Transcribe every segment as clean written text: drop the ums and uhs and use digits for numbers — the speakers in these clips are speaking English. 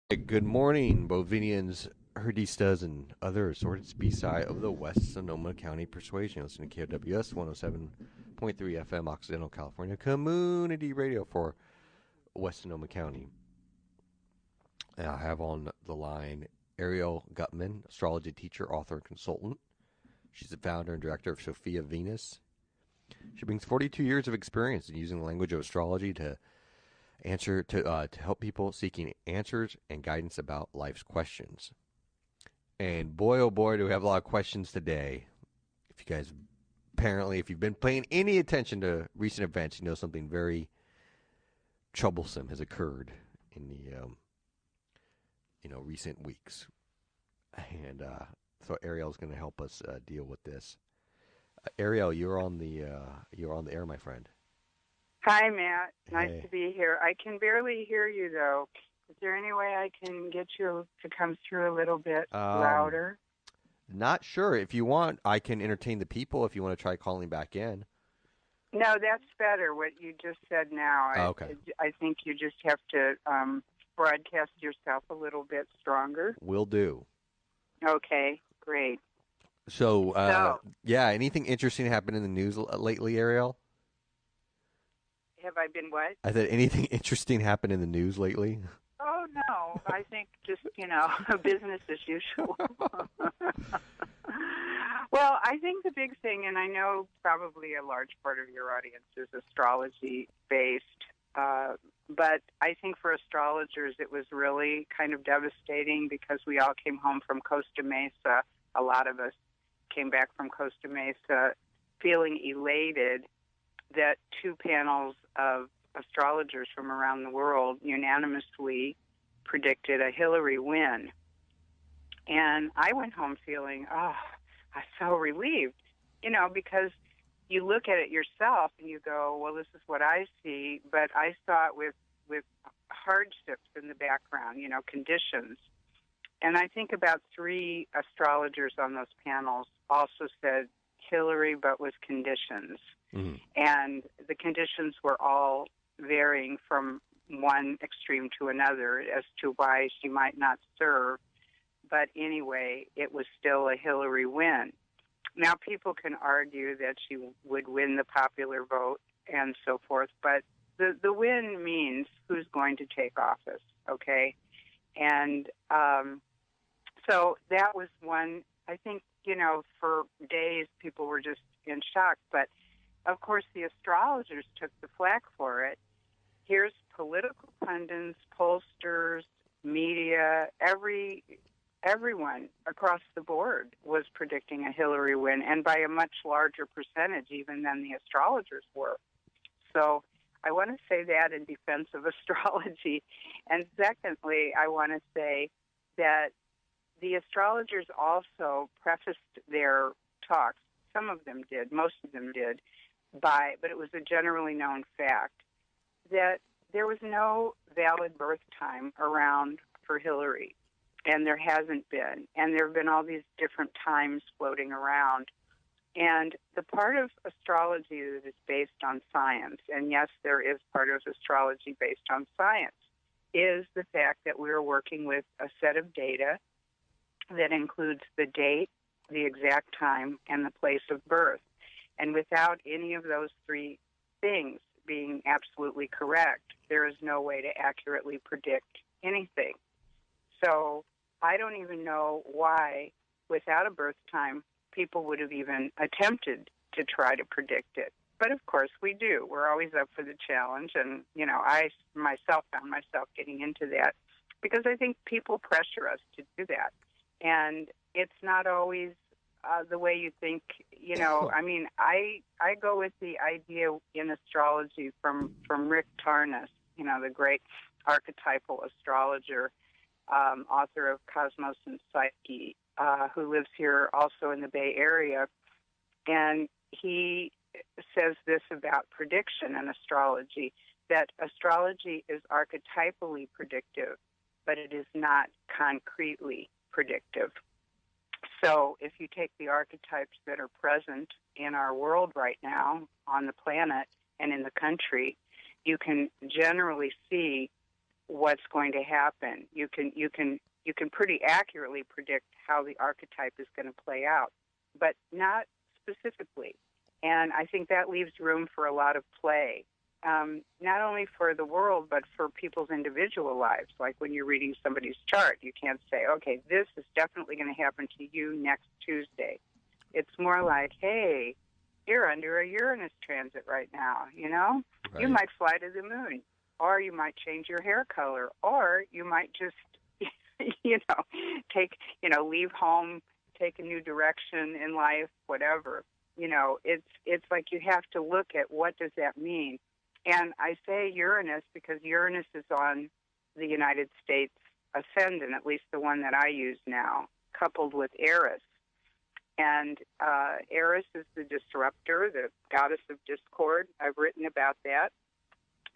Good morning, Bovinians, herdistas, and other assorted species of the West Sonoma County Persuasion. Listen to KWS 107.3 FM, Occidental California Community Radio for West Sonoma County. And I have on the line Arielle Guttman, astrology teacher, author, and consultant. She's the founder and director of Sophia Venus. She brings 42 years of experience in using the language of astrology to help people seeking answers and guidance about life's questions. And boy, oh boy, do we have a lot of questions today. If you've been paying any attention to recent events, you know something very troublesome has occurred in the recent weeks. And so Arielle's going to help us deal with this. Arielle, you're on the air, my friend. Hi, Matt. Nice Hey. to be here. I can barely hear you, though. Is there any way I can get you to come through a little bit louder? Not sure. If you want, I can entertain the people if you want to try calling back in. No, that's better, what you just said now. Okay. I think you just have to broadcast yourself a little bit stronger. Will do. Okay, great. So, yeah, anything interesting happened in the news lately, Arielle? Have I been what? I said anything interesting happened in the news lately? Oh, no. I think just, business as usual. Well, I think the big thing, and I know probably a large part of your audience is astrology-based, but I think for astrologers it was really kind of devastating because we all came home from Costa Mesa. A lot of us came back from Costa Mesa feeling elated that two panels of astrologers from around the world unanimously predicted a Hillary win. And I went home feeling, I so relieved, because you look at it yourself and you go, well, this is what I see, but I saw it with hardships in the background, conditions. And I think about three astrologers on those panels also said Hillary, but with conditions. Mm-hmm. And the conditions were all varying from one extreme to another as to why she might not serve. But anyway, it was still a Hillary win. Now, people can argue that she would win the popular vote and so forth, but the win means who's going to take office, okay? And so that was one, I think, for days people were just in shock. But, of course, the astrologers took the flak for it. Here's political pundits, pollsters, media, everyone across the board was predicting a Hillary win, and by a much larger percentage even than the astrologers were. So I want to say that in defense of astrology. And secondly, I want to say that the astrologers also prefaced their talks. Some of them did, most of them did, but it was a generally known fact that there was no valid birth time around for Hillary. And there hasn't been. And there have been all these different times floating around. And the part of astrology that is based on science, and yes, there is part of astrology based on science, is the fact that we are working with a set of data that includes the date, the exact time, and the place of birth. And without any of those three things being absolutely correct, there is no way to accurately predict anything. So I don't even know why, without a birth time, people would have even attempted to try to predict it. But, of course, we do. We're always up for the challenge. And, I myself found myself getting into that because I think people pressure us to do that. And it's not always the way you think, I go with the idea in astrology from Rick Tarnas, the great archetypal astrologer, author of Cosmos and Psyche, who lives here also in the Bay Area. And he says this about prediction and astrology, that astrology is archetypally predictive, but it is not concretely predictive. So if you take the archetypes that are present in our world right now, on the planet and in the country, you can generally see what's going to happen. You can pretty accurately predict how the archetype is going to play out, but not specifically. And I think that leaves room for a lot of play, not only for the world, but for people's individual lives. Like when you're reading somebody's chart, you can't say, okay, this is definitely going to happen to you next Tuesday. It's more like, hey, you're under a Uranus transit right now, you know? Right. You might fly to the moon, or you might change your hair color, or you might just, leave home, take a new direction in life, whatever. It's like you have to look at what does that mean. And I say Uranus because Uranus is on the United States ascendant, at least the one that I use now, coupled with Eris. And Eris is the disruptor, the goddess of discord. I've written about that.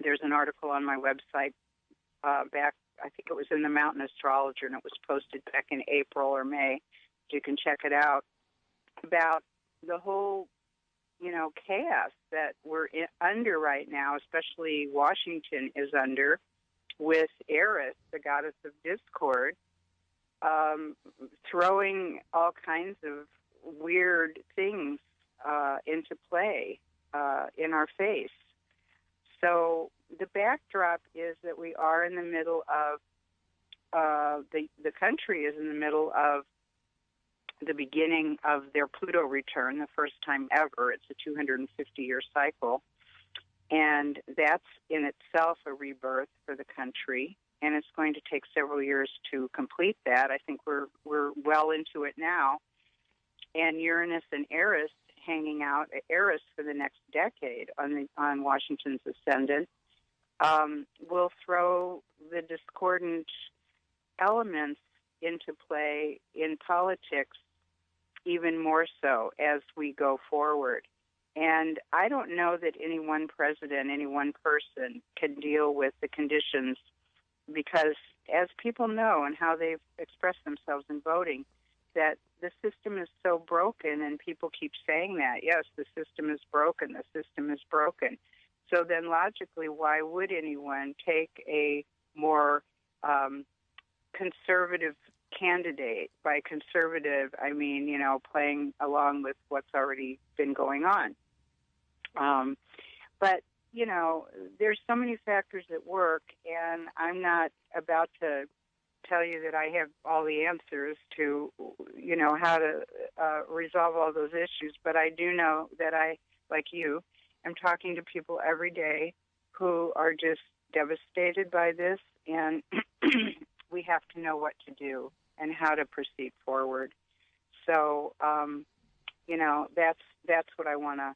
There's an article on my website back, I think it was in the Mountain Astrologer, and it was posted back in April or May. You can check it out, about the whole, chaos that we're under right now, especially Washington is under, with Eris, the goddess of discord, throwing all kinds of weird things into play in our face. So the backdrop is that we are in the middle of, the country is in the middle of the beginning of their Pluto return, the first time ever. It's a 250-year cycle. And that's in itself a rebirth for the country. And it's going to take several years to complete that. I think we're well into it now. And Uranus and Eris hanging out, Eris for the next decade on Washington's ascendant, will throw the discordant elements into play in politics even more so as we go forward. And I don't know that any one president, any one person can deal with the conditions, because as people know and how they've expressed themselves in voting, that the system is so broken, and people keep saying that, yes, the system is broken, the system is broken. So then logically, why would anyone take a more conservative candidate? By conservative, I mean, playing along with what's already been going on. But, there's so many factors at work, and I'm not about to tell you that I have all the answers to, how to resolve all those issues. But I do know that I, like you, am talking to people every day who are just devastated by this, and we have to know what to do and how to proceed forward. So, that's what I want to.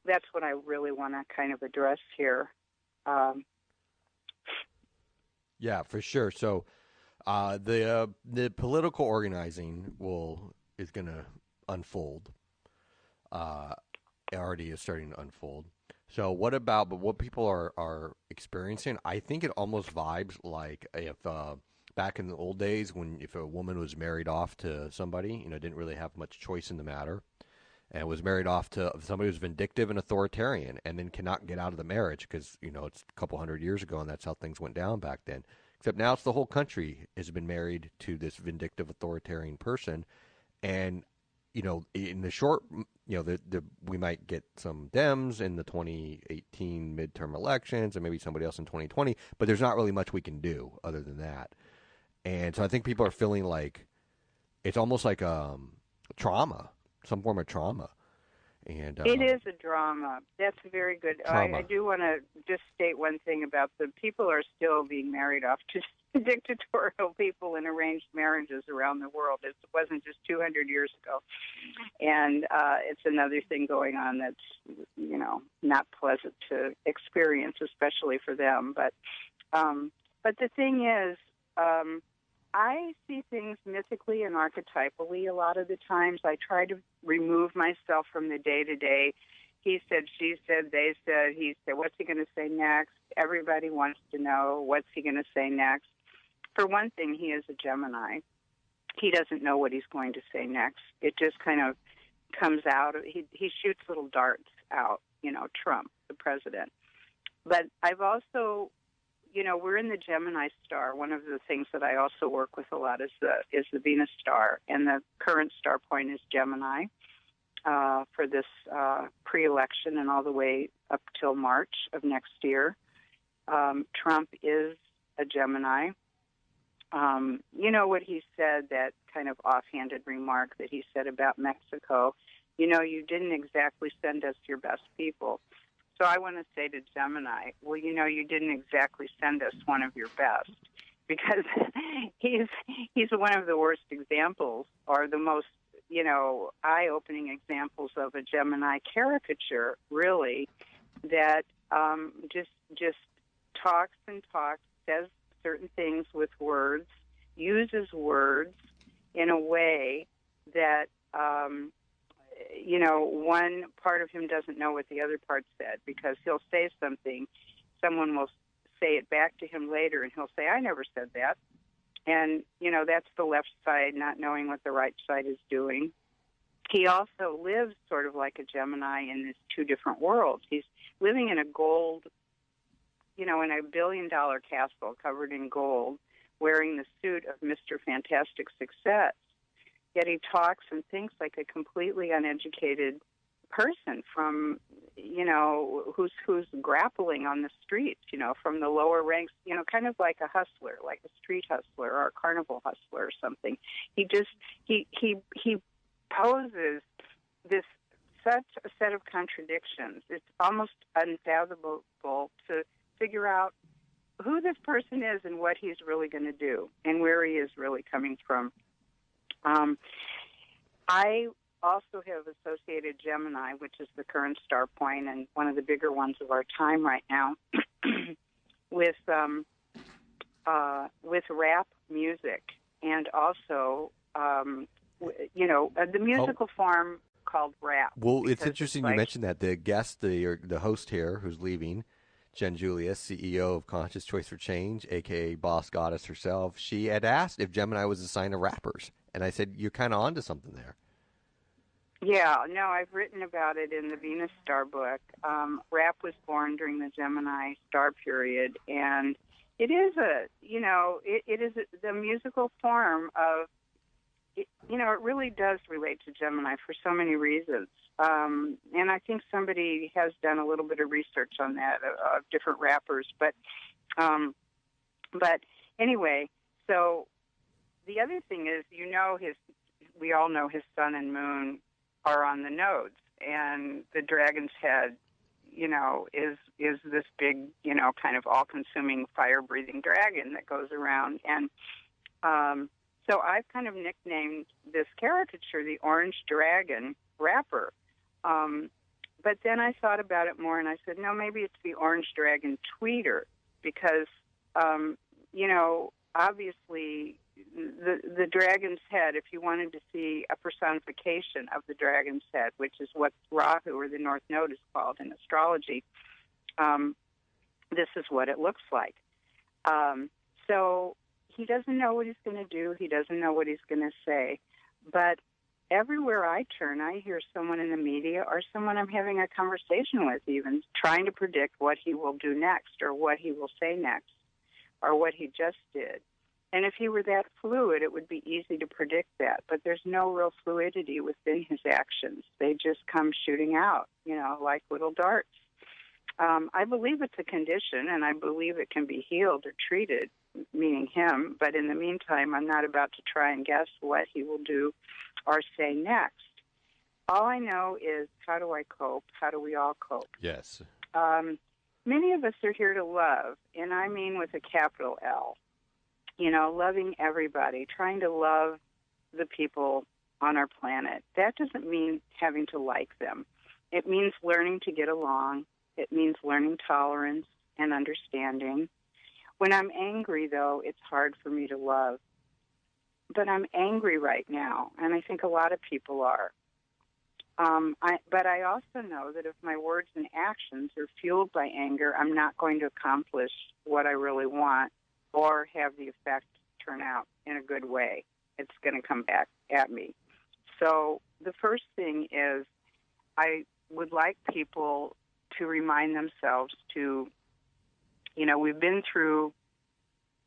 That's what I really want to kind of address here. Yeah, for sure. So, the political organizing is going to unfold. It already is starting to unfold. So, what people are experiencing? I think it almost vibes like if back in the old days if a woman was married off to somebody, didn't really have much choice in the matter, and was married off to somebody who's vindictive and authoritarian, and then cannot get out of the marriage because, it's a couple hundred years ago, and that's how things went down back then. Except now it's the whole country has been married to this vindictive authoritarian person. And, in the short, we might get some Dems in the 2018 midterm elections and maybe somebody else in 2020, but there's not really much we can do other than that. And so I think people are feeling like it's almost like trauma, some form of trauma. And it is a drama. That's very good. I do want to just state one thing about the people are still being married off to dictatorial people in arranged marriages around the world. It wasn't just 200 years ago. And it's another thing going on that's, not pleasant to experience, especially for them. But the thing is, I see things mythically and archetypally a lot of the times. I try to remove myself from the day-to-day. He said, she said, they said, he said, what's he going to say next? Everybody wants to know, what's he going to say next? For one thing, he is a Gemini. He doesn't know what he's going to say next. It just kind of comes out. He shoots little darts out, Trump, the president. But I've also, we're in the Gemini star. One of the things that I also work with a lot is the Venus star, and the current star point is Gemini for this pre-election and all the way up till March of next year. Trump is a Gemini. What he said, that kind of offhanded remark that he said about Mexico, you didn't exactly send us your best people. So I want to say to Gemini, well, you didn't exactly send us one of your best, because he's one of the worst examples, or the most, eye-opening examples of a Gemini caricature, really, that just talks and talks, says certain things with words, uses words in a way that, one part of him doesn't know what the other part said, because he'll say something, someone will say it back to him later, and he'll say, I never said that. And, that's the left side not knowing what the right side is doing. He also lives sort of like a Gemini in these two different worlds. He's living in a gold, in a $1 billion castle covered in gold, wearing the suit of Mr. Fantastic Success. Yet he talks and thinks like a completely uneducated person from, who's grappling on the streets, from the lower ranks, kind of like a hustler, like a street hustler or a carnival hustler or something. He poses such a set of contradictions. It's almost unfathomable to figure out who this person is and what he's really going to do and where he is really coming from. I also have associated Gemini, which is the current star point and one of the bigger ones of our time right now, with rap music, and also the musical form called rap. Well, it's interesting you mentioned that. The guest, the host here, who's leaving, Jen Julius, CEO of Conscious Choice for Change, a.k.a. Boss Goddess herself, she had asked if Gemini was a sign of rappers. And I said, you're kind of onto something there. Yeah, no, I've written about it in the Venus Star book. Rap was born during the Gemini star period, and it is the musical form of, it really does relate to Gemini for so many reasons. And I think somebody has done a little bit of research on that, of different rappers. But anyway, so the other thing is, we all know his sun and moon are on the nodes, and the dragon's head, is this big, kind of all-consuming fire-breathing dragon that goes around. And so I've kind of nicknamed this caricature the Orange Dragon Rapper. But then I thought about it more, and I said, no, maybe it's the Orange Dragon Tweeter, because, obviously the dragon's head, if you wanted to see a personification of the dragon's head, which is what Rahu, or the North Node, is called in astrology, this is what it looks like. So he doesn't know what he's going to do. He doesn't know what he's going to say. But everywhere I turn, I hear someone in the media or someone I'm having a conversation with even trying to predict what he will do next, or what he will say next, or what he just did. And if he were that fluid, it would be easy to predict that. But there's no real fluidity within his actions. They just come shooting out, like little darts. I believe it's a condition, and I believe it can be healed or treated, meaning him. But in the meantime, I'm not about to try and guess what he will do or say next. All I know is, how do I cope? How do we all cope? Yes. Many of us are here to love, and I mean with a capital L. Loving everybody, trying to love the people on our planet. That doesn't mean having to like them. It means learning to get along. It means learning tolerance and understanding. When I'm angry, though, it's hard for me to love. But I'm angry right now, and I think a lot of people are. But I also know that if my words and actions are fueled by anger, I'm not going to accomplish what I really want or have the effect turn out in a good way. It's going to come back at me. So the first thing is, I would like people to remind themselves to We've been through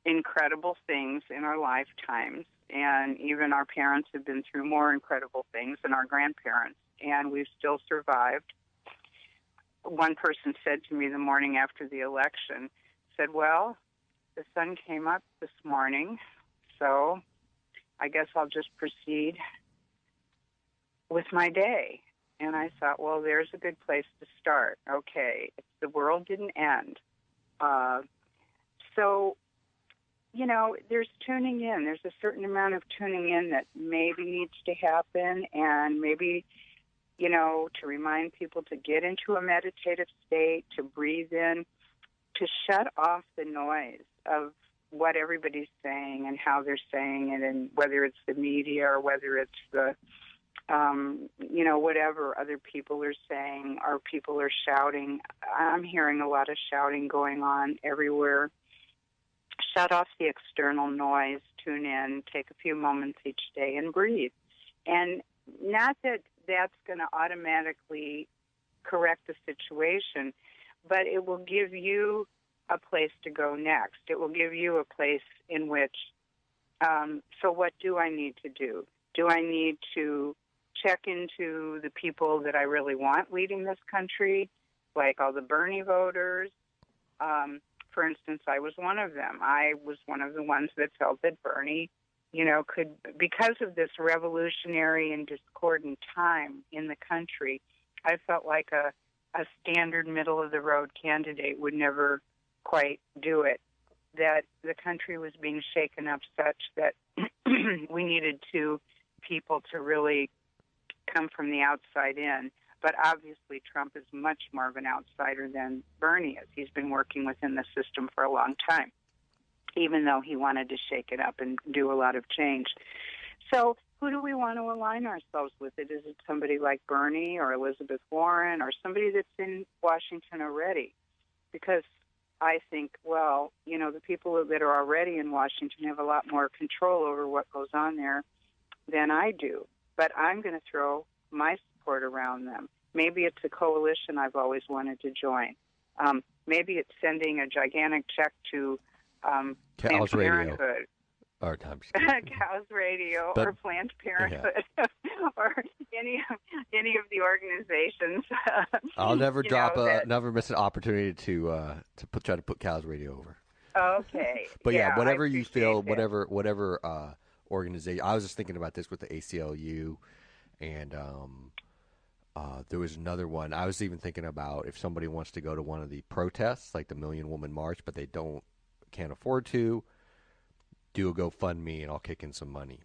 incredible things in our lifetimes, and even our parents have been through more incredible things than our grandparents, and we've still survived. One person said to me the morning after the election, said, well, the sun came up this morning, so I guess I'll just proceed with my day. And I thought, well, there's a good place to start. Okay, the world didn't end. So, there's tuning in. There's a certain amount of tuning in that maybe needs to happen, and maybe, to remind people to get into a meditative state, to breathe in, to shut off the noise of what everybody's saying and how they're saying it, and whether it's the media or whether it's the, whatever other people are saying or people are shouting. I'm hearing a lot of shouting going on everywhere. Shut off the external noise, tune in, take a few moments each day and breathe. And not that that's going to automatically correct the situation, but it will give you a place to go next. It will give you a place in which, so what do I need to do? Do I need to check into the people that I really want leading this country, like all the Bernie voters? For instance, I was one of them. I was one of the ones that felt that Bernie, could, because of this revolutionary and discordant time in the country, I felt like a standard middle-of-the-road candidate would never quite do it, that the country was being shaken up such that we needed people to really come from the outside in. But obviously Trump is much more of an outsider than Bernie is. He's been working within the system for a long time, even though he wanted to shake it up and do a lot of change. So who do we want to align ourselves with? Is it somebody like Bernie or Elizabeth Warren or somebody that's in Washington already? Because I think, the people that are already in Washington have a lot more control over what goes on there than I do. But I'm going to throw my support around them. Maybe it's a coalition I've always wanted to join. Maybe it's sending a gigantic check to Planned Parenthood. Cows Radio or Planned Parenthood, or any of the organizations. I'll never never miss an opportunity to try to put Cows Radio over. Okay. But whatever you feel, whatever organization. I was just thinking about this with the ACLU, and there was another one. I was even thinking about if somebody wants to go to one of the protests, like the Million Woman March, but they can't afford to. Do a GoFundMe and I'll kick in some money,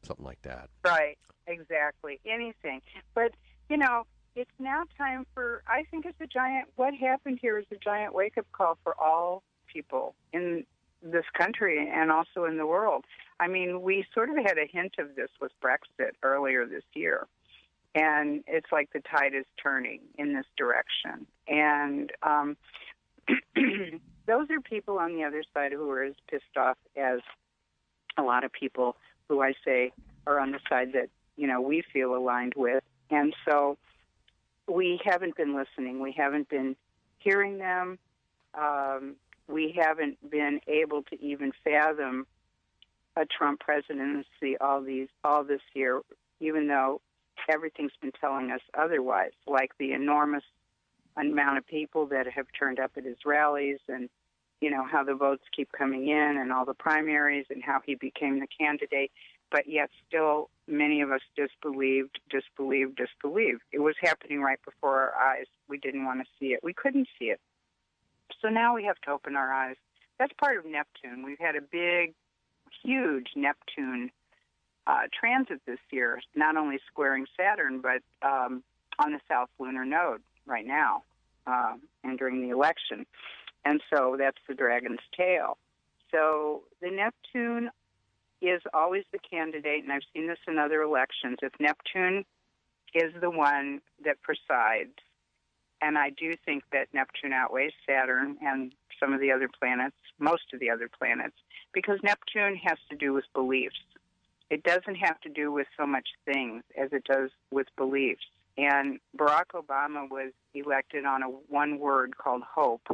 something like that. Right, exactly. Anything. But, it's now time for, I think what happened here is a giant wake-up call for all people in this country and also in the world. I mean, we sort of had a hint of this with Brexit earlier this year. And it's like the tide is turning in this direction. And those are people on the other side who are as pissed off as a lot of people who I say are on the side that, we feel aligned with. And so we haven't been listening. We haven't been hearing them. We haven't been able to even fathom a Trump presidency all this year, even though everything's been telling us otherwise, like the enormous amount of people that have turned up at his rallies and, how the votes keep coming in and all the primaries and how he became the candidate. But yet still many of us disbelieved. It was happening right before our eyes. We didn't want to see it. We couldn't see it. So now we have to open our eyes. That's part of Neptune. We've had a big, huge Neptune transit this year, not only squaring Saturn, but on the south lunar node right now and during the election. And so that's the dragon's tail. So the Neptune is always the candidate, and I've seen this in other elections. If Neptune is the one that presides, and I do think that Neptune outweighs Saturn and some of the other planets, most of the other planets, because Neptune has to do with beliefs. It doesn't have to do with so much things as it does with beliefs. And Barack Obama was elected on one word called hope.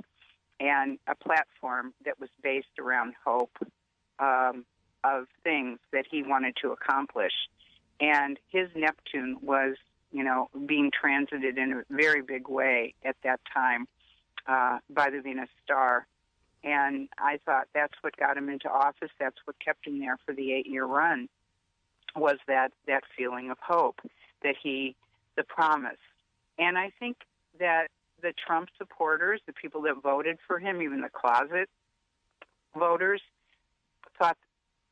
and a platform that was based around hope of things that he wanted to accomplish. And his Neptune was, being transited in a very big way at that time by the Venus star. And I thought that's what got him into office. That's what kept him there for the 8-year run, was that feeling of hope, the promise. And I think that the Trump supporters, the people that voted for him, even the closet voters, thought,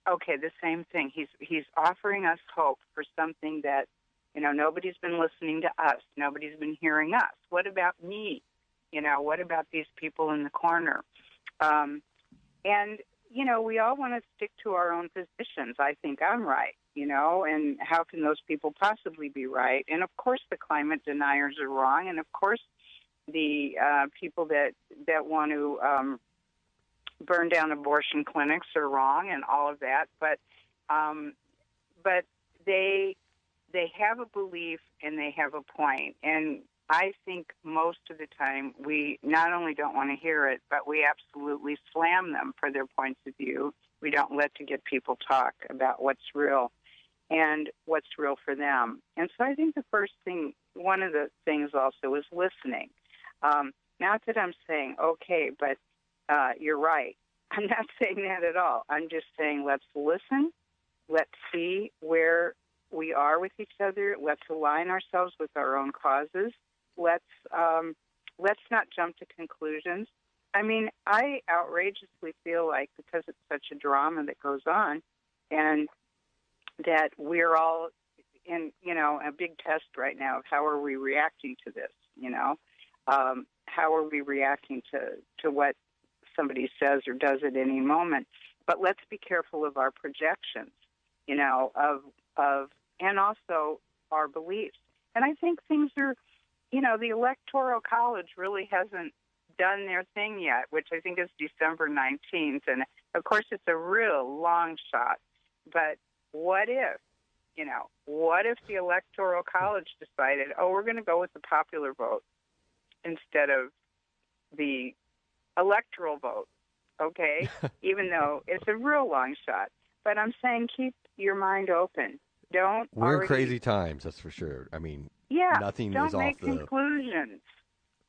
okay, the same thing. He's offering us hope for something that, nobody's been listening to us. Nobody's been hearing us. What about me? What about these people in the corner? And, we all want to stick to our own positions. I think I'm right, and how can those people possibly be right? And, of course, the climate deniers are wrong. And, of course, the people that want to burn down abortion clinics are wrong and all of that. But they have a belief and they have a point. And I think most of the time we not only don't want to hear it, but we absolutely slam them for their points of view. We don't let to get people talk about what's real and what's real for them. And so I think the first thing, one of the things also is listening. Not that I'm saying, okay, but you're right. I'm not saying that at all. I'm just saying let's listen. Let's see where we are with each other. Let's align ourselves with our own causes. Let's not jump to conclusions. I mean, I outrageously feel like, because it's such a drama that goes on, and that we're all in, a big test right now of how are we reacting to this, how are we reacting to what somebody says or does at any moment. But let's be careful of our projections, of and also our beliefs. And I think things are, the Electoral College really hasn't done their thing yet, which I think is December 19th. And, of course, it's a real long shot. But what if the Electoral College decided, we're going to go with the popular vote instead of the electoral vote, okay? Even though it's a real long shot. But I'm saying keep your mind open. We're in crazy times, that's for sure. I mean, nothing is off the... Don't make conclusions.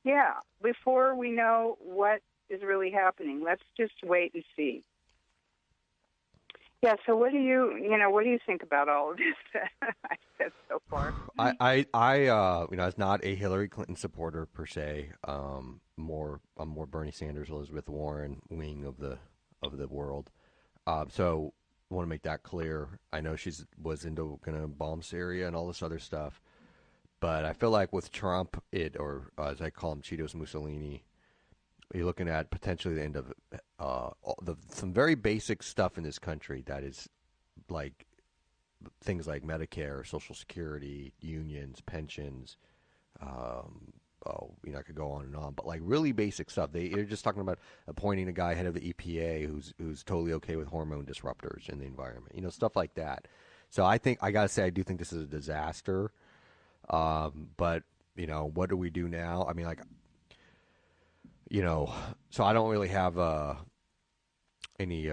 Yeah, before we know what is really happening. Let's just wait and see. Yeah, so what do you think about all of this I said so far? I was not a Hillary Clinton supporter per se. I'm more Bernie Sanders, Elizabeth Warren wing of the world. So I want to make that clear. I know she was into going to bomb Syria and all this other stuff, but I feel like with Trump, or as I call him, Cheetos Mussolini, you're looking at potentially the end of some very basic stuff in this country that is like things like Medicare, Social Security, unions, pensions. I could go on and on, but like really basic stuff. They're just talking about appointing a guy head of the EPA who's totally okay with hormone disruptors in the environment, stuff like that. So I gotta say, I do think this is a disaster. But what do we do now? I mean, so I don't really have any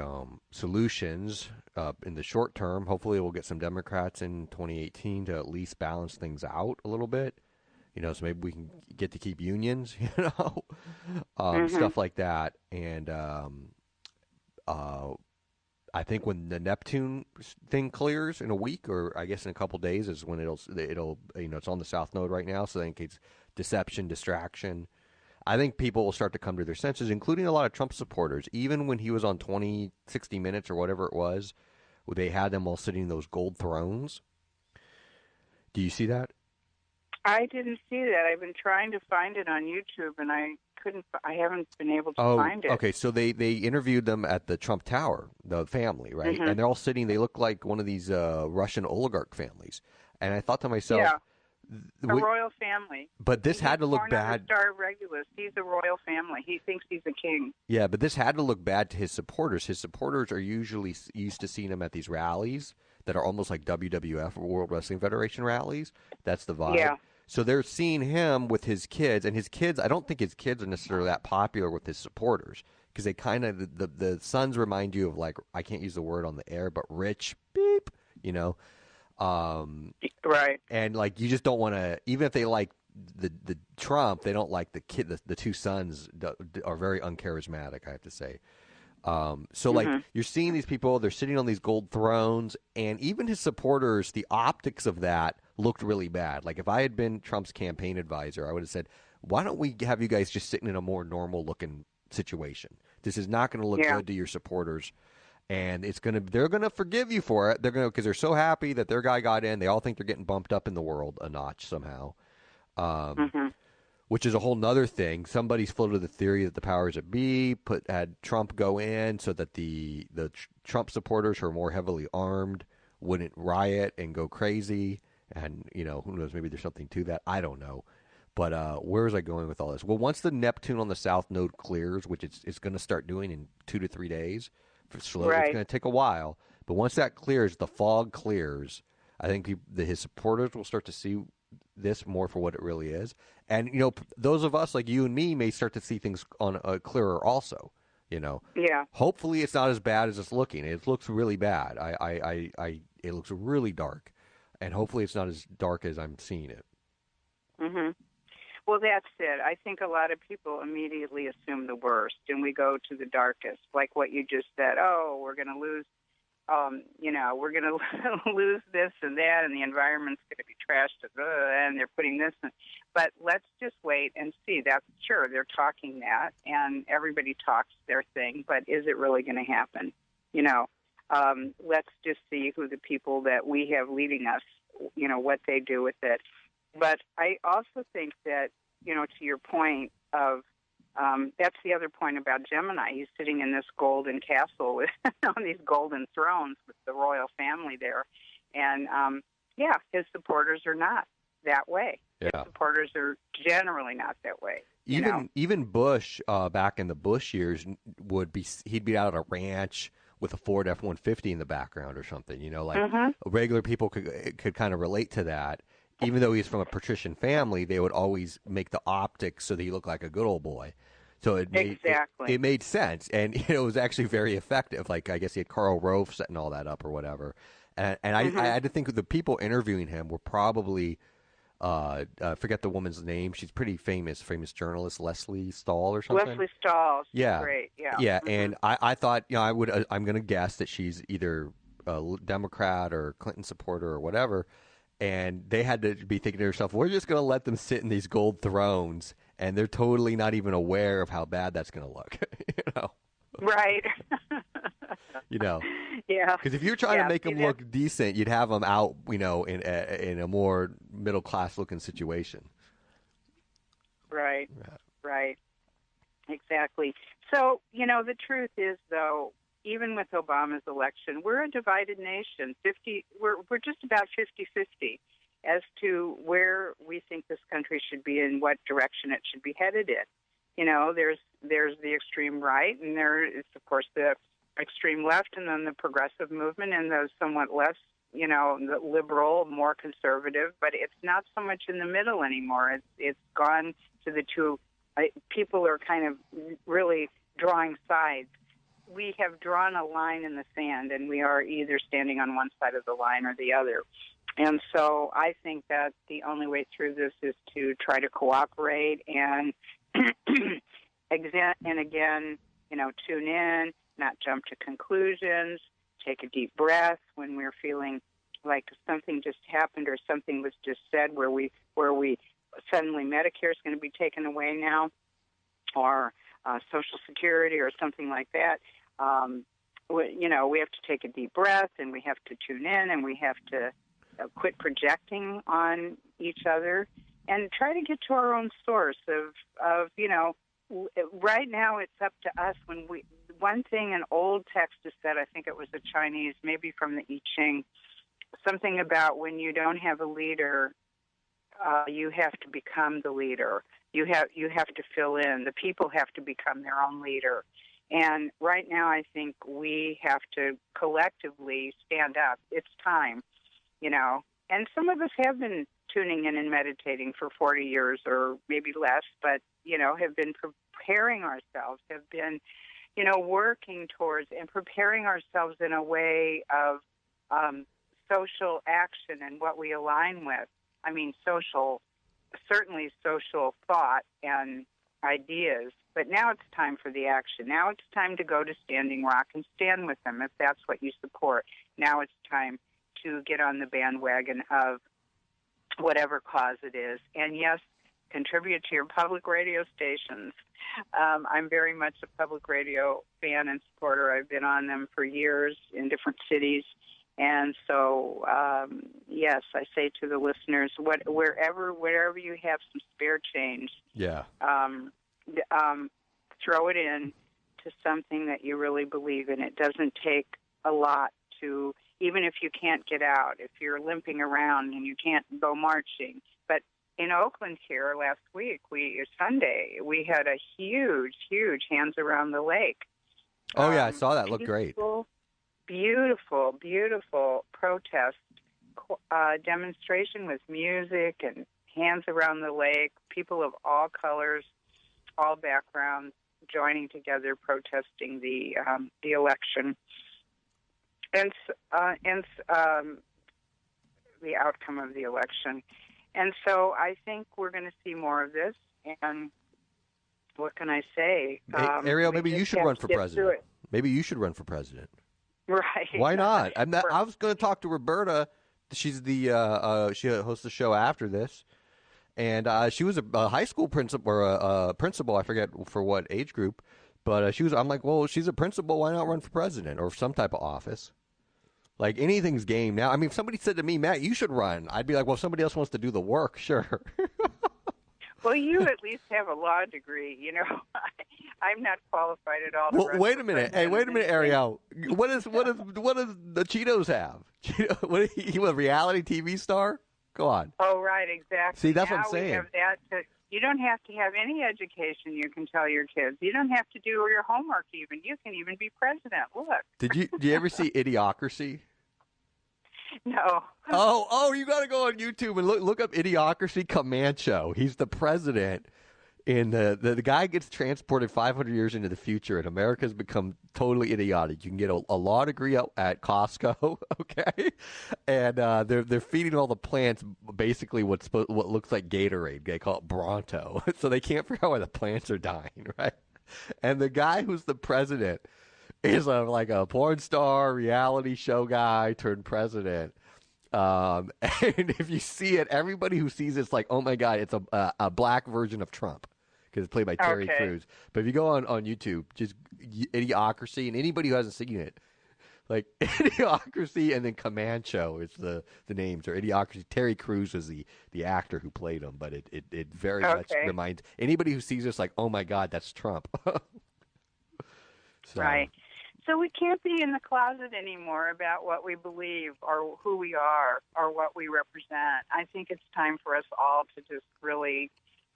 solutions in the short term. Hopefully we'll get some Democrats in 2018 to at least balance things out a little bit. So maybe we can get to keep unions, stuff like that. And I think when the Neptune thing clears in a week, or I guess in a couple days, is when it'll it's on the South Node right now. So I think it's deception, distraction. I think people will start to come to their senses, including a lot of Trump supporters. Even when he was on 60 Minutes or whatever it was, where they had them all sitting in those gold thrones. Do you see that? I didn't see that. I've been trying to find it on YouTube, and I haven't been able to find it. Okay. So they interviewed them at the Trump Tower, the family, right? Mm-hmm. And they're all sitting. They look like one of these Russian oligarch families. And I thought to myself, a royal family. But this had to look bad. Star Regulus. He's a royal family. He thinks he's a king. Yeah, but this had to look bad to his supporters. His supporters are usually used to seeing him at these rallies that are almost like WWF or World Wrestling Federation rallies. That's the vibe. Yeah. So they're seeing him with his kids, and his kids. I don't think his kids are necessarily that popular with his supporters because they kind of the sons remind you of, like, I can't use the word on the air, but rich beep, you know. Right. And like you just don't want to, even if they like the Trump, they don't like the kid. The two sons are very uncharismatic, I have to say. So like you're seeing these people, they're sitting on these gold thrones, and even his supporters, the optics of that looked really bad. Like if I had been Trump's campaign advisor, I would have said, why don't we have you guys just sitting in a more normal looking situation? This is not going to look good to your supporters. And they're gonna forgive you for it. They're gonna, because they're so happy that their guy got in. They all think they're getting bumped up in the world a notch somehow. Which is a whole nother thing. Somebody's floated the theory that the powers that be had Trump go in so that the Trump supporters who are more heavily armed wouldn't riot and go crazy. And, you know, who knows, maybe there's something to that. I don't know. But where was I going with all this? Well, once the Neptune on the south node clears, which it's going to start doing in 2 to 3 days, slowly, it's going to take a while. But once that clears, the fog clears, I think his supporters will start to see this more for what it really is. And, you know, those of us like you and me may start to see things on clearer also, you know. Yeah. Hopefully it's not as bad as it's looking. It looks really bad. It looks really dark. And hopefully it's not as dark as I'm seeing it. Well, that's it. I think a lot of people immediately assume the worst, and we go to the darkest, like what you just said. Oh, we're going to lose, you know, we're going to lose this and that, and the environment's going to be trashed, and they're putting this in. But let's just wait and see. That's sure, they're talking that, and everybody talks their thing, but is it really going to happen? You know, let's just see who the people that we have leading us, you know, what they do with it. But I also think that, you know, to your point of, that's the other point about Gemini. He's sitting in this golden castle with, on these golden thrones with the royal family there. And, his supporters are not that way. Yeah. His supporters are generally not that way. Even Bush, back in the Bush years, he'd be out at a ranch with a Ford F-150 in the background or something, you know, like regular people could kind of relate to that. Even though he's from a patrician family, they would always make the optics so that he looked like a good old boy. So it made sense, and it was actually very effective. Like, I guess he had Karl Rove setting all that up or whatever. And I had to think the people interviewing him were probably, I forget the woman's name. She's pretty famous journalist, Leslie Stahl or something. Leslie Stahl. She's yeah, great. Yeah. Yeah, and I thought, you know, I'm going to guess that she's either a Democrat or Clinton supporter or whatever. And they had to be thinking to themselves, we're just going to let them sit in these gold thrones, and they're totally not even aware of how bad that's going to look. You know? Right. You know? Yeah. Because if you're trying to make them look decent, you'd have them out, you know, in a more middle-class looking situation. Right. Yeah. Right. Exactly. So, you know, the truth is, though, even with Obama's election, we're a divided nation. We're just about 50-50 as to where we think this country should be and what direction it should be headed in. You know, there's the extreme right, and there is, of course, the extreme left, and then the progressive movement, and the somewhat less, you know, the liberal, more conservative. But it's not so much in the middle anymore. It's gone to the two. People are kind of really drawing sides. We have drawn a line in the sand, and we are either standing on one side of the line or the other. And so I think that the only way through this is to try to cooperate and again, you know, tune in, not jump to conclusions, take a deep breath when we're feeling like something just happened or something was just said where we suddenly Medicare is going to be taken away now, or Social Security or something like that. You know, we have to take a deep breath, and we have to tune in, and we have to quit projecting on each other and try to get to our own source of you know, right now it's up to us. One thing an old text has said, I think it was a Chinese, maybe from the I Ching, something about when you don't have a leader, you have to become the leader. You have to fill in. The people have to become their own leader. And right now, I think we have to collectively stand up. It's time, you know. And some of us have been tuning in and meditating for 40 years or maybe less, but, have been preparing ourselves, have been, working towards and preparing ourselves in a way of social action and what we align with. I mean, certainly social thought and ideas, but now it's time for the action. Now it's time to go to Standing Rock and stand with them if that's what you support. Now it's time to get on the bandwagon of whatever cause it is. And yes, contribute to your public radio stations. I'm very much a public radio fan and supporter. I've been on them for years in different cities. And so, yes, I say to the listeners, wherever you have some spare change, throw it in to something that you really believe in. It doesn't take a lot to, even if you can't get out, if you're limping around and you can't go marching. But in Oakland here last week, Sunday, we had a huge Hands Around the Lake. Oh, yeah, I saw that. It looked great. Beautiful protest demonstration with music and Hands Around the Lake, people of all colors, all backgrounds joining together protesting the election and the outcome of the election. And so I think we're going to see more of this. And what can I say? Hey, Arielle, maybe you should run for president. Maybe you should run for president. Right. Why not? I was going to talk to Roberta. She's she hosts the show after this, and she was a high school principal or a principal. I forget for what age group, but she was. I'm like, well, she's a principal. Why not run for president or some type of office? Like anything's game now. I mean, if somebody said to me, Matt, you should run, I'd be like, well, if somebody else wants to do the work, sure. Well, you at least have a law degree. I'm not qualified at all. Well, wait a minute. Hey, wait a minute, Arielle. What does the Cheetos have? What he a reality TV star? Go on. Oh, right, exactly. See, that's now what I'm saying. We have that you don't have to have any education. You can tell your kids. You don't have to do your homework. Even you can even be president. Look. Did you ever see Idiocracy? No. Oh, you got to go on YouTube and look up Idiocracy. Comancho. He's the president. And the guy gets transported 500 years into the future, and America's become totally idiotic. You can get a law degree at Costco, okay? And they're feeding all the plants basically what looks like Gatorade. They call it Bronto, so they can't figure out why the plants are dying, right? And the guy who's the president is like a porn star, reality show guy turned president. And if you see it, everybody who sees it's like, oh my God, it's a black version of Trump. Because it's played by Terry Crews. But if you go on YouTube, just Idiocracy, and anybody who hasn't seen it, like Idiocracy and then Comancho is the names, or Idiocracy. Terry Crews was the actor who played him, but it very much reminds anybody who sees this like, oh my God, that's Trump. Right. So we can't be in the closet anymore about what we believe or who we are or what we represent. I think it's time for us all to just really,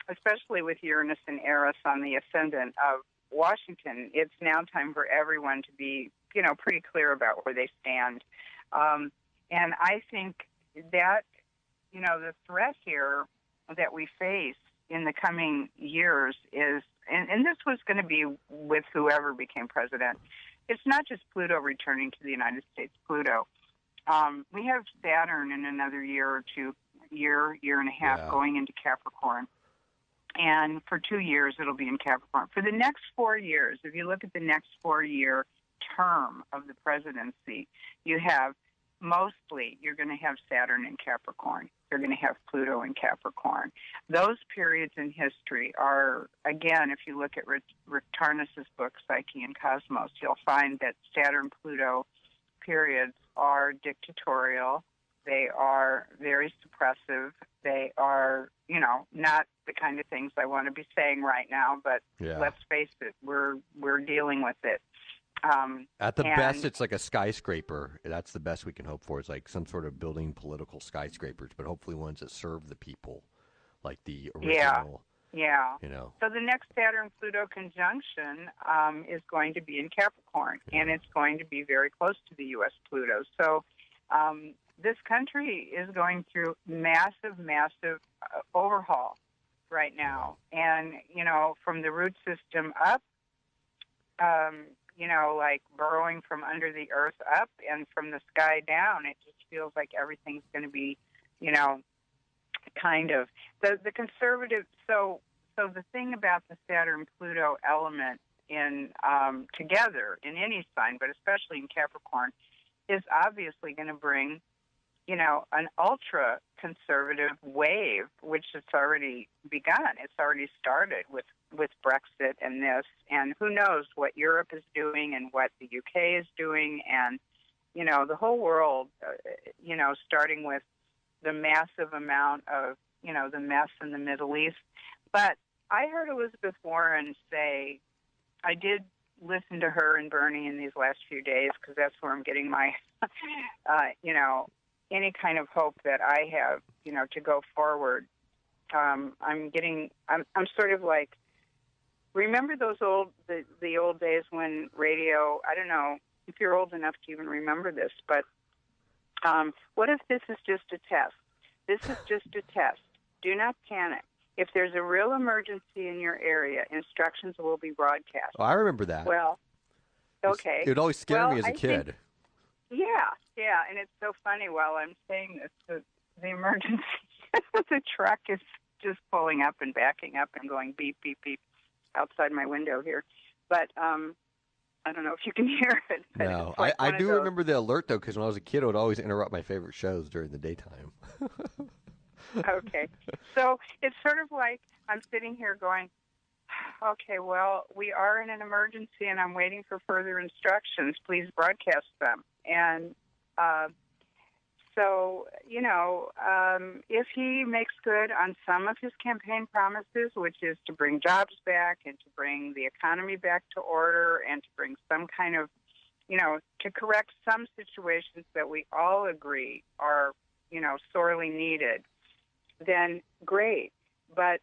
especially with Uranus and Eris on the ascendant of Washington, it's now time for everyone to be, pretty clear about where they stand. And I think that, the threat here that we face in the coming years is, and this was going to be with whoever became president, it's not just Pluto returning to the United States, Pluto. We have Saturn in another year or two, year and a half going into Capricorn. And for 2 years, it'll be in Capricorn. For the next 4 years, if you look at the next 4-year term of the presidency, you're going to have Saturn in Capricorn. You're going to have Pluto in Capricorn. Those periods in history are, again, if you look at Rick Tarnas's book, Psyche and Cosmos, you'll find that Saturn-Pluto periods are dictatorial. They are very suppressive. They are, not the kind of things I want to be saying right now, but let's face it, we're dealing with it. At the best, it's like a skyscraper. That's the best we can hope for. It's like some sort of building political skyscrapers, but hopefully ones that serve the people, like the original. Yeah. So the next Saturn-Pluto conjunction is going to be in Capricorn, and it's going to be very close to the U.S. Pluto. So this country is going through massive, massive overhaul right now. And, from the root system up, like burrowing from under the earth up, and from the sky down, it just feels like everything's going to be, kind of the conservative. So the thing about the Saturn-Pluto element in together in any sign, but especially in Capricorn, is obviously going to bring, an ultra conservative wave, which has already begun. It's already started with Brexit and this, and who knows what Europe is doing and what the UK is doing, and the whole world. Starting with the massive amount of the mess in the Middle East. But I heard Elizabeth Warren say, I did listen to her and Bernie in these last few days, because that's where I'm getting my, any kind of hope that I have, to go forward. I'm sort of like, remember those the old days when radio, I don't know if you're old enough to even remember this, but what if this is just a test? This is just a test. Do not panic. If there's a real emergency in your area, instructions will be broadcast. Oh, I remember that. Well, okay. It would always scare me as a kid. Yeah, and it's so funny while I'm saying this, the emergency, the truck is just pulling up and backing up and going beep, beep, beep outside my window here. But I don't know if you can hear it. No, I do remember the alert, though, because when I was a kid, it would always interrupt my favorite shows during the daytime. Okay. So it's sort of like I'm sitting here going, okay, well, we are in an emergency, and I'm waiting for further instructions. Please broadcast them. And so, if he makes good on some of his campaign promises, which is to bring jobs back and to bring the economy back to order and to bring some kind of, to correct some situations that we all agree are, sorely needed, then great. But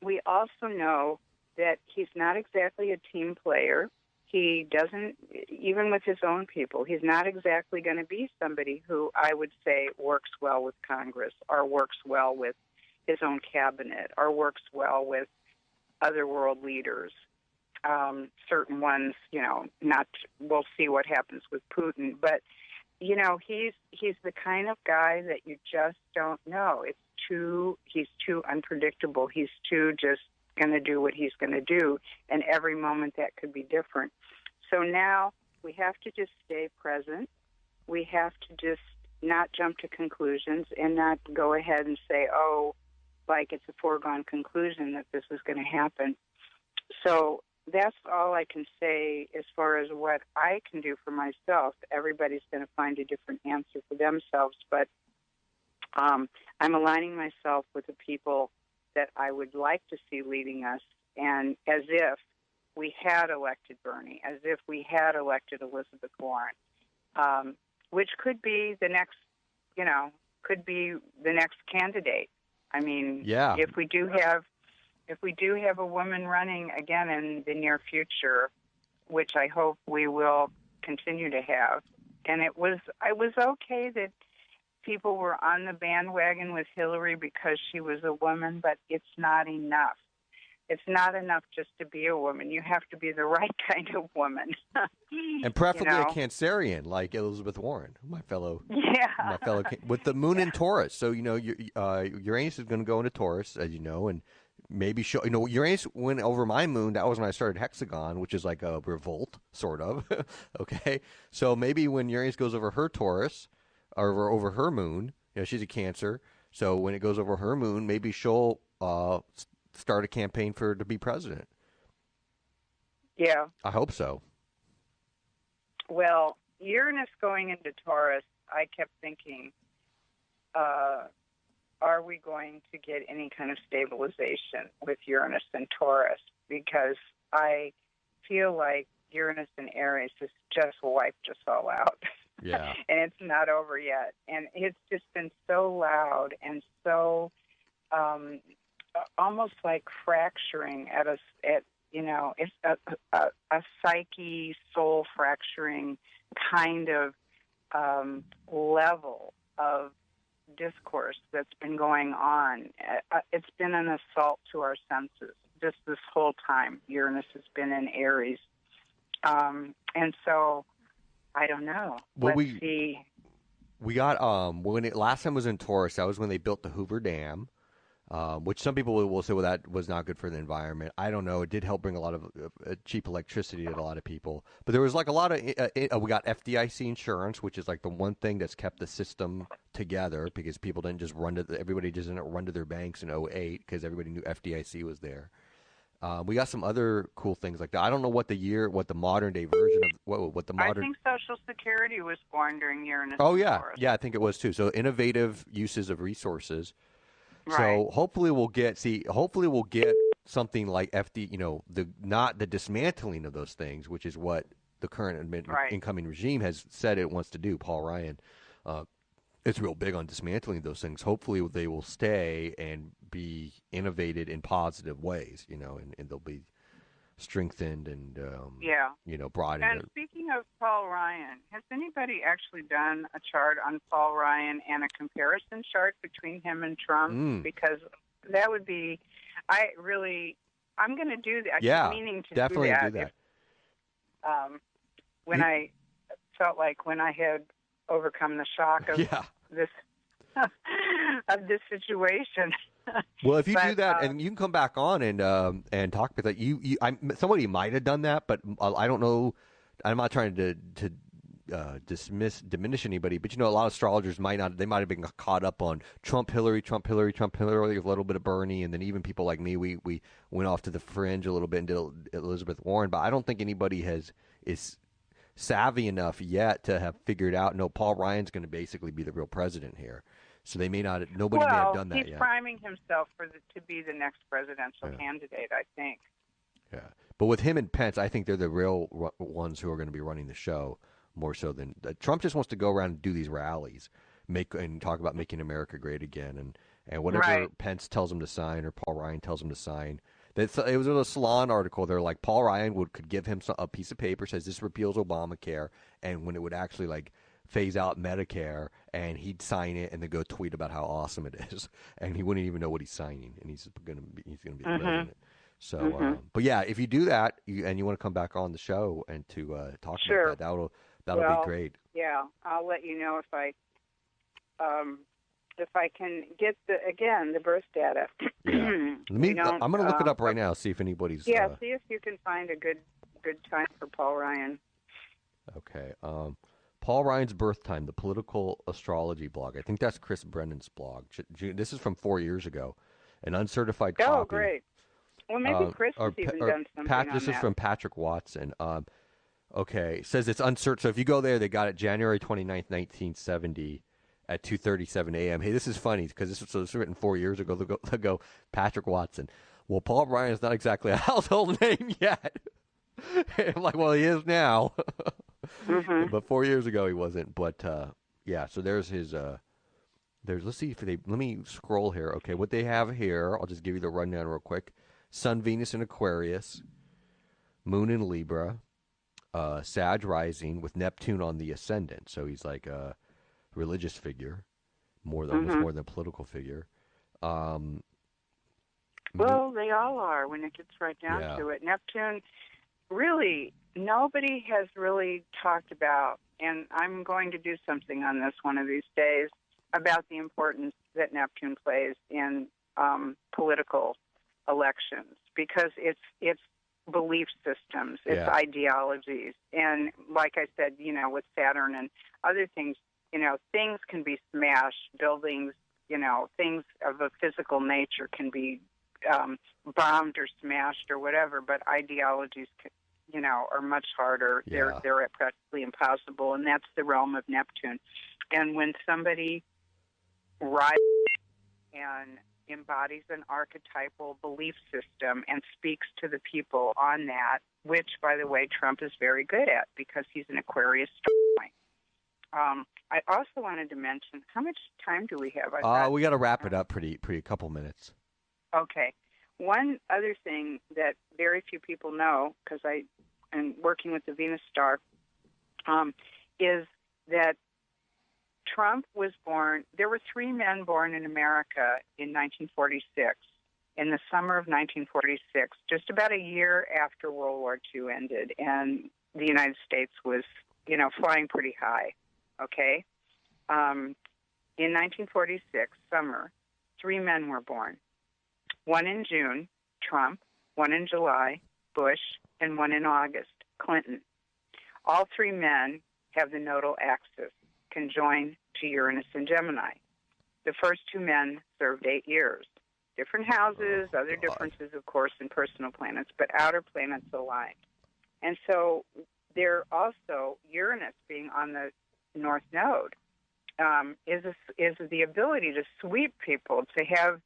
we also know that he's not exactly a team player. He doesn't, even with his own people, he's not exactly going to be somebody who I would say works well with Congress or works well with his own cabinet or works well with other world leaders. Certain ones, we'll see what happens with Putin. But, he's the kind of guy that you just don't know. He's too unpredictable. He's too just going to do what he's going to do, and every moment that could be different. So now we have to just stay present. We have to just not jump to conclusions and not go ahead and say, like it's a foregone conclusion that this is going to happen. So that's all I can say as far as what I can do for myself. Everybody's going to find a different answer for themselves, but I'm aligning myself with the people that I would like to see leading us, and as if we had elected Bernie, as if we had elected Elizabeth Warren, which could be the next, candidate. I mean, yeah. If we do have a woman running again in the near future, which I hope we will continue to have, and I was okay that people were on the bandwagon with Hillary because she was a woman, but it's not enough. It's not enough just to be a woman. You have to be the right kind of woman. And preferably a Cancerian like Elizabeth Warren, my fellow, with the moon in Taurus. So, Uranus is going to go into Taurus, as you know, and maybe Uranus went over my moon. That was when I started Hexagon, which is like a revolt, sort of. Okay. So maybe when Uranus goes over her Taurus, or over her moon, she's a Cancer. So when it goes over her moon, maybe she'll start a campaign for her to be president. Yeah. I hope so. Well, Uranus going into Taurus, I kept thinking, are we going to get any kind of stabilization with Uranus and Taurus? Because I feel like Uranus and Aries has just wiped us all out. Yeah. And it's not over yet. And it's just been so loud and so almost like fracturing it's a psyche, soul fracturing kind of level discourse that's been going on. It's been an assault to our senses just this whole time. Uranus has been in Aries. And so, I don't know. Well, Let's see. We got when it last time was in Taurus. That was when they built the Hoover Dam, which some people will say, well, that was not good for the environment. I don't know. It did help bring a lot of cheap electricity to a lot of people. But there was like a lot of we got FDIC insurance, which is like the one thing that's kept the system together because people didn't just everybody just didn't run to their banks in '08 because everybody knew FDIC was there. We got some other cool things like that. I don't know what the modern day version of what the modern. I think Social Security was born during Uranus. Oh yeah, Taurus. yeah, I think it was too. So innovative uses of resources. Right. So hopefully we'll get something like not the dismantling of those things, which is what the current incoming regime has said it wants to do. Paul Ryan, it's real big on dismantling those things. Hopefully they will stay and be innovated in positive ways, and they'll be strengthened and broadened. And speaking of Paul Ryan, has anybody actually done a chart on Paul Ryan and a comparison chart between him and Trump? Because that would be, I'm going to do that. Yeah, I keep meaning to definitely do that. I felt like when I had overcome the shock of this of this situation. Well, if you do that, and you can come back on and talk about that. Somebody might have done that, but I don't know. I'm not trying to diminish anybody, but a lot of astrologers might not. They might have been caught up on Trump, Hillary, a little bit of Bernie, and then even people like me, we went off to the fringe a little bit and did Elizabeth Warren. But I don't think anybody is savvy enough yet to have figured out. No, Paul Ryan's going to basically be the real president here. So they may not. Nobody may have done that yet. He's priming himself to be the next presidential candidate, I think. Yeah, but with him and Pence, I think they're the real ones who are going to be running the show more so than Trump. Just wants to go around and do these rallies, and talk about making America great again, and whatever Pence tells him to sign or Paul Ryan tells him to sign. It was in a Salon article. They're like Paul Ryan could give him a piece of paper says this repeals Obamacare, and when it would actually phase out Medicare, and he'd sign it and then go tweet about how awesome it is, and he wouldn't even know what he's signing, and he's gonna be the president. So, but yeah, if you do that and you want to come back on the show and to talk about that, that'll be great. Yeah, I'll let you know if I can get the birth data. Yeah. I'm going to look it up right now. See if anybody's. Yeah, see if you can find a good time for Paul Ryan. Okay. Paul Ryan's birth time, the political astrology blog. I think that's Chris Brennan's blog. This is from 4 years ago. An uncertified copy. Oh, great. Well, maybe Chris has even done something on This that. is from Patrick Watson. Okay. It says it's uncertain. So if you go there, they got it January 29th, 1970 at 2:37 a.m. Hey, this is funny because this was written 4 years ago. They'll go Patrick Watson. Well, Paul Ryan is not exactly a household name yet. I'm like, well, he is now. But 4 years ago he wasn't. But so there's his. Let's see if let me scroll here. Okay, what they have here, I'll just give you the rundown real quick. Sun, Venus in Aquarius, Moon in Libra, Sag rising with Neptune on the ascendant. So he's like a religious figure, almost more than a political figure. Well, they all are when it gets right down to it. Neptune, really, nobody has really talked about, and I'm going to do something on this one of these days, about the importance that Neptune plays in political elections, because it's belief systems, it's ideologies. And like I said, with Saturn and other things, things can be smashed, buildings, things of a physical nature can be bombed or smashed or whatever, but ideologies, are much harder. Yeah. They're practically impossible, and that's the realm of Neptune. And when somebody rises and embodies an archetypal belief system and speaks to the people on that, which, by the way, Trump is very good at because he's an Aquarius starpoint. I also wanted to mention, how much time do we have? We got to wrap it up pretty a couple minutes. Okay. One other thing that very few people know, because I am working with the Venus star, is that Trump was born. There were 3 men born in America in 1946, in the summer of 1946, just about a year after World War II ended, and the United States was, flying pretty high. Okay, in 1946 summer, 3 men were born. One in June, Trump. One in July, Bush, and one in August, Clinton. All 3 men have the nodal axis conjoined to Uranus and Gemini. The first 2 men served 8 years. Different houses, other differences, of course, in personal planets, but outer planets aligned. And so they're also, Uranus being on the North Node, is the ability to sweep people, to have,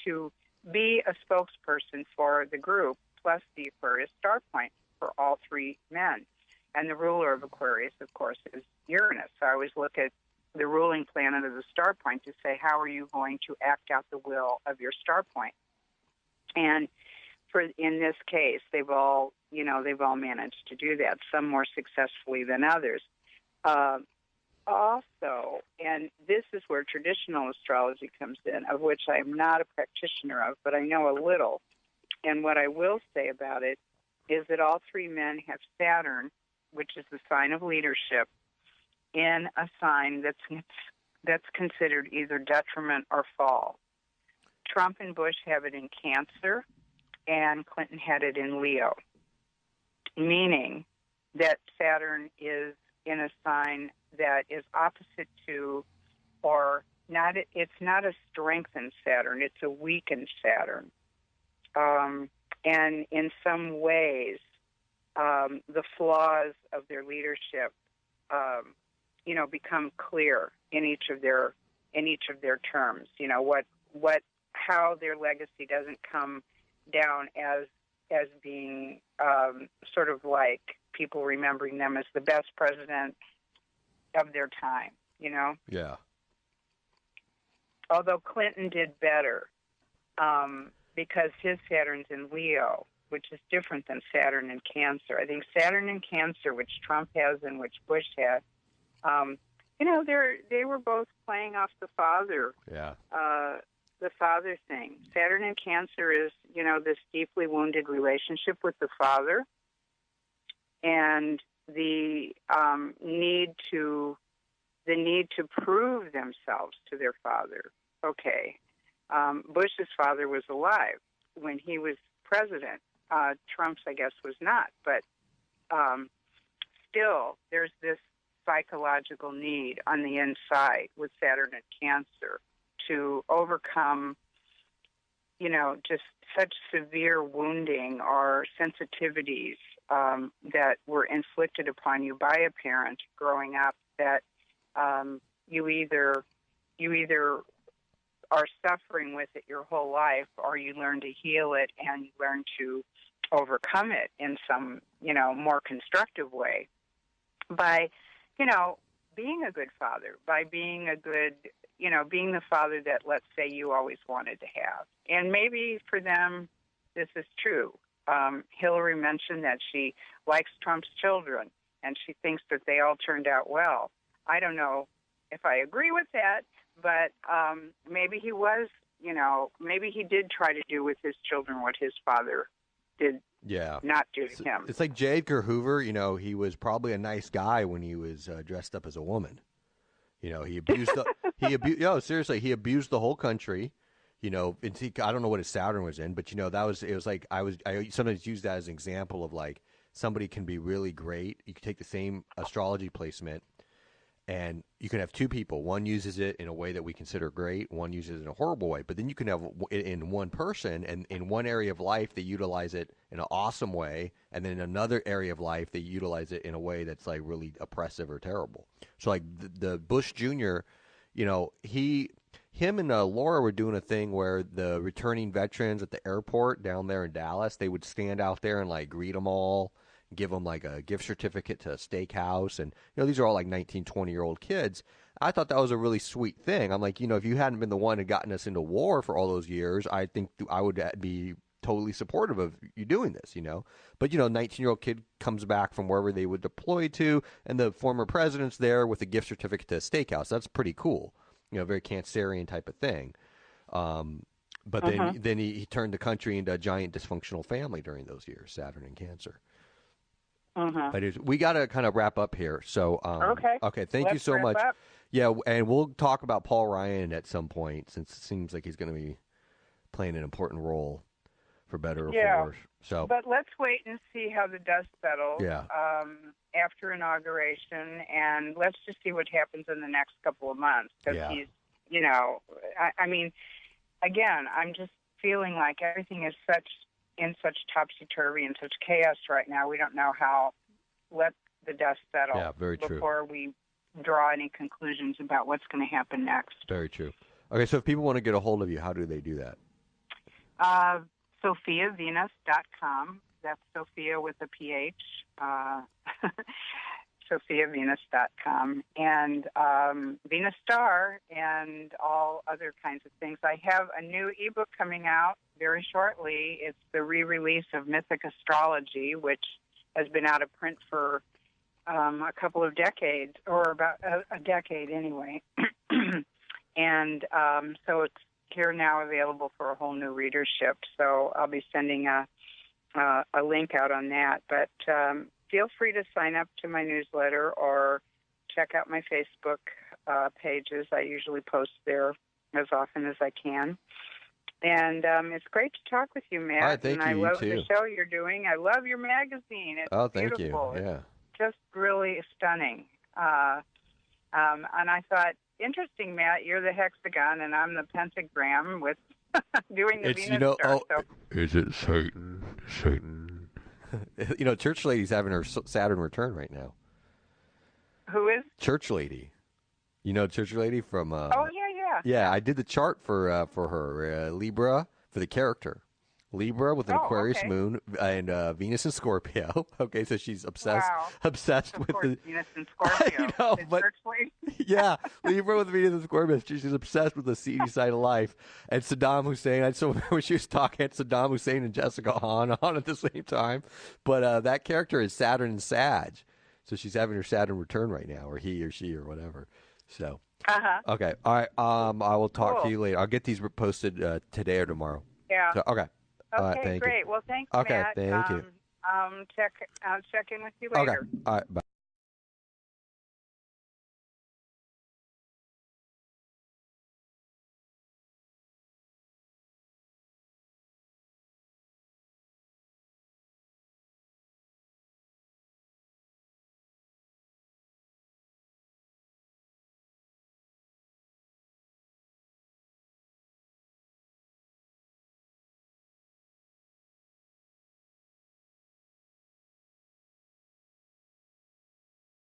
to be a spokesperson for the group, plus the Aquarius star point for all 3 men. And the ruler of Aquarius, of course, is Uranus. So I always look at the ruling planet of the star point to say, how are you going to act out the will of your star point? And in this case, they've all managed to do that, some more successfully than others. Also, and this is where traditional astrology comes in, of which I am not a practitioner of, but I know a little. And what I will say about it is that all 3 men have Saturn, which is the sign of leadership, in a sign that's considered either detriment or fall. Trump and Bush have it in Cancer, and Clinton had it in Leo, meaning that Saturn is in a sign that is opposite to, or not. It's not a strengthened Saturn; it's a weakened Saturn. And in some ways, the flaws of their leadership, become clear in each of their terms. How their legacy doesn't come down as being sort of like people remembering them as the best president of their time. Yeah. Although Clinton did better because his Saturn's in Leo, which is different than Saturn in Cancer. I think Saturn in Cancer, which Trump has and which Bush had, they were both playing off the father. Yeah. The father thing. Saturn in Cancer is, this deeply wounded relationship with the father, and the need to prove themselves to their father. Okay, Bush's father was alive when he was president. Trump's, I guess, was not, but still, there's this psychological need on the inside with Saturn and Cancer to overcome, just such severe wounding or sensitivities that were inflicted upon you by a parent growing up, that you either are suffering with it your whole life, or you learn to heal it and you learn to overcome it in some, more constructive way by, being a good father, by being a good, being the father that, let's say, you always wanted to have. And maybe for them, this is true. Hillary mentioned that she likes Trump's children, and she thinks that they all turned out well. I don't know if I agree with that, but maybe he was, maybe he did try to do with his children what his father did not do to him. It's like J. Edgar Hoover, he was probably a nice guy when he was dressed up as a woman. He abused seriously, he abused the whole country. I don't know what his Saturn was in, but it was like I sometimes use that as an example of like somebody can be really great. You can take the same astrology placement, and you can have 2 people. One uses it in a way that we consider great. One uses it in a horrible way. But then you can have it in one person, and in one area of life they utilize it in an awesome way, and then in another area of life they utilize it in a way that's like really oppressive or terrible. So like the Bush Jr., him and Laura were doing a thing where the returning veterans at the airport down there in Dallas, they would stand out there and like greet them all, give them like a gift certificate to a steakhouse. And, these are all like 19, 20-year-old kids. I thought that was a really sweet thing. I'm like, if you hadn't been the one who gotten us into war for all those years, I think I would be totally supportive of you doing this, But, 19-year-old kid comes back from wherever they would deploy to, and the former president's there with a gift certificate to a steakhouse. That's pretty cool. Very Cancerian type of thing. But then he turned the country into a giant dysfunctional family during those years, Saturn and Cancer. But we got to kind of wrap up here. So, okay. Thank you so much. Up. Yeah, and we'll talk about Paul Ryan at some point, since it seems like he's going to be playing an important role, for better or for worse. So, but let's wait and see how the dust settles. Yeah. After inauguration, and let's just see what happens in the next couple of months. Because he's, I mean, again, I'm just feeling like everything is in such topsy-turvy and such chaos right now. We don't know how. Let the dust settle. Yeah, very true. Before we draw any conclusions about what's going to happen next. Very true. Okay, so if people want to get a hold of you, how do they do that? SophiaVenus.com. That's Sophia with a PH. SophiaVenus.com. And Venus Star and all other kinds of things. I have a new ebook coming out very shortly. It's the re-release of Mythic Astrology, which has been out of print for a couple of decades, or about a decade anyway. And so it's here now, available for a whole new readership. So I'll be sending a link out on that. But feel free to sign up to my newsletter or check out my Facebook pages. I usually post there as often as I can. And it's great to talk with you, Matt. All right, thank you. I love you the show you're doing. I love your magazine. It's beautiful. You. Yeah. It's just really stunning. And I thought, interesting, Matt, you're the hexagon and I'm the pentagram with doing the Venus star. Is it Satan? Satan. Church Lady's having her Saturn return right now. Who is? Church Lady. Church Lady from... yeah. Yeah, I did the chart for her. Libra, for the character. Libra with an Aquarius moon and Venus in Scorpio. Okay, so she's obsessed with the Venus in Scorpio. I know, but yeah, Libra with Venus in Scorpio. She's obsessed with the seedy side of life. And Saddam Hussein. I still remember when she was talking at Saddam Hussein and Jessica Hahn on at the same time. But that character is Saturn and Sag, so she's having her Saturn return right now, or he or she or whatever. So okay, all right. I will talk to you later. I'll get these posted today or tomorrow. Yeah. So, okay. Okay, great. Well, thanks, okay, Matt. thank you. Check in with you later. Okay. All right. Bye.